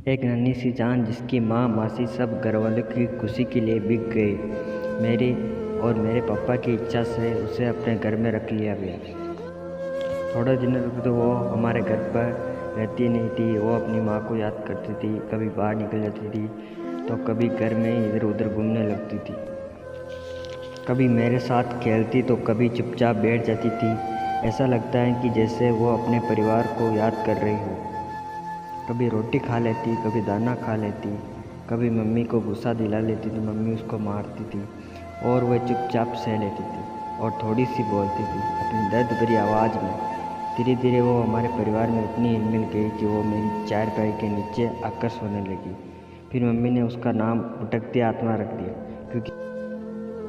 एक नन्ही सी जान जिसकी माँ मासी सब घरवालों की खुशी के लिए बिक गए। मेरी और मेरे पापा की इच्छा से उसे अपने घर में रख लिया गया। थोड़े दिनों तक तो वो हमारे घर पर रहती नहीं थी। वो अपनी माँ को याद करती थी, कभी बाहर निकल जाती थी तो कभी घर में इधर उधर घूमने लगती थी। कभी मेरे साथ खेलती तो कभी चुपचाप बैठ जाती थी। ऐसा लगता है कि जैसे वो अपने परिवार को याद कर रही हो। कभी रोटी खा लेती, कभी दाना खा लेती, कभी मम्मी को गुस्सा दिला लेती तो मम्मी उसको मारती थी और वह चुपचाप सह लेती थी और थोड़ी सी बोलती थी अपनी दर्द भरी आवाज़ में। धीरे धीरे वो हमारे परिवार में इतनी हिल मिल गई कि वो मेरी चारपाई के नीचे आकर सोने लगी। फिर मम्मी ने उसका नाम भटकती आत्मा रख दिया,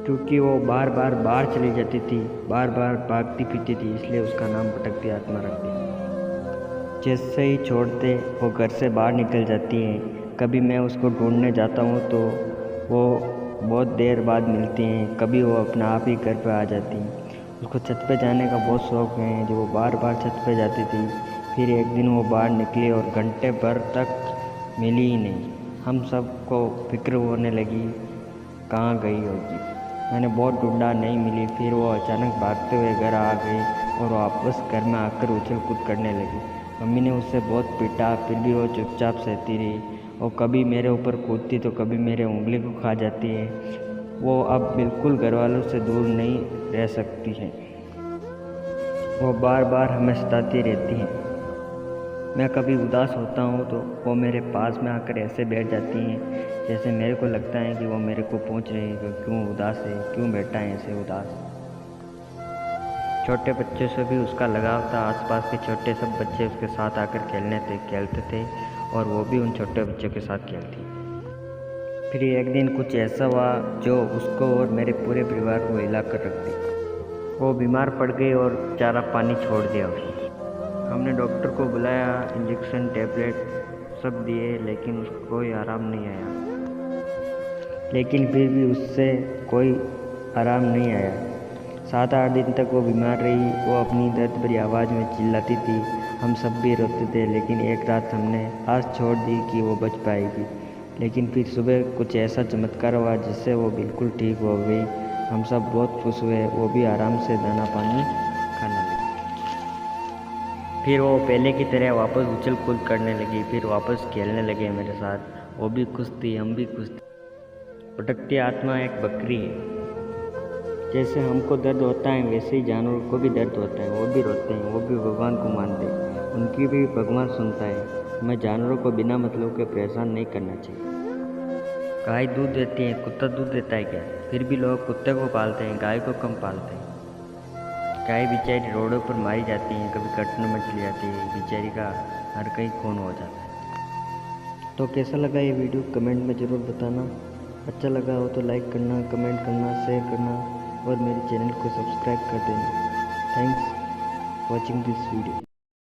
क्योंकि वो बार बार बाहर चली जाती थी, बार बार भागती फिरती थी, इसलिए उसका नाम भटकती आत्मा रख दिया। जैसे ही छोड़ते वो घर से बाहर निकल जाती हैं। कभी मैं उसको ढूंढने जाता हूँ तो वो बहुत देर बाद मिलती हैं, कभी वो अपना आप ही घर पर आ जाती हैं। उसको छत पे जाने का बहुत शौक़ है, जो वो बार बार छत पे जाती थी। फिर एक दिन वो बाहर निकली और घंटे भर तक मिली ही नहीं। हम सबको फिक्र होने लगी कहाँ गई होगी। मैंने बहुत ढूंढा, नहीं मिली। फिर वो अचानक भागते हुए घर आ गई और वापस घर में आकर उछल कूद करने लगी। मम्मी ने उसे बहुत पीटा, फिर भी वो चुपचाप सहती रही और कभी मेरे ऊपर कूदती तो कभी मेरे उंगली को खा जाती है। वो अब बिल्कुल घर वालों से दूर नहीं रह सकती है। वो बार बार हमें सताती रहती हैं। मैं कभी उदास होता हूँ तो वो मेरे पास में आकर ऐसे बैठ जाती हैं जैसे मेरे को लगता है कि वो मेरे को पूछ रही है कि क्यों उदास है, क्यों बैठा है ऐसे उदास। छोटे बच्चों से भी उसका लगाव था। आसपास के छोटे सब बच्चे उसके साथ आकर खेलते थे और वो भी उन छोटे बच्चों के साथ खेलती। फिर एक दिन कुछ ऐसा हुआ जो उसको और मेरे पूरे परिवार को हिला कर रख दी। वो बीमार पड़ गई और चारा पानी छोड़ दिया उसने। हमने डॉक्टर को बुलाया, इंजेक्शन टैबलेट सब दिए, लेकिन उसको कोई आराम नहीं आया। लेकिन फिर भी उससे कोई आराम नहीं आया। 7-8 दिन तक वो बीमार रही। वो अपनी दर्द भरी आवाज़ में चिल्लाती थी, हम सब भी रोते थे। लेकिन एक रात हमने आस छोड़ दी कि वो बच पाएगी। लेकिन फिर सुबह कुछ ऐसा चमत्कार हुआ जिससे वो बिल्कुल ठीक हो गई। हम सब बहुत खुश हुए। वो भी आराम से दाना पानी खाने लगी। फिर वो पहले की तरह वापस उछल कूद करने लगी, फिर वापस खेलने लगे मेरे साथ। वो भी खुश थी, हम भी खुश थे। भटकती आत्मा एक बकरी है। जैसे हमको दर्द होता है वैसे ही जानवरों को भी दर्द होता है। वो भी रोते हैं, वो भी भगवान को मानते हैं, उनकी भी भगवान सुनता है। हमें जानवरों को बिना मतलब के परेशान नहीं करना चाहिए। गाय दूध देती है, कुत्ता दूध देता है क्या? फिर भी लोग कुत्ते को पालते हैं, गाय को कम पालते हैं। गाय बेचारी रोडों पर मारी जाती हैं, कभी कटने में चली जाती है, बेचारी का हर कहीं खून हो जाता है। तो कैसा लगा ये वीडियो कमेंट में ज़रूर बताना। अच्छा लगा हो तो लाइक करना, कमेंट करना, शेयर करना और मेरे चैनल को सब्सक्राइब कर देना। Thanks watching this video.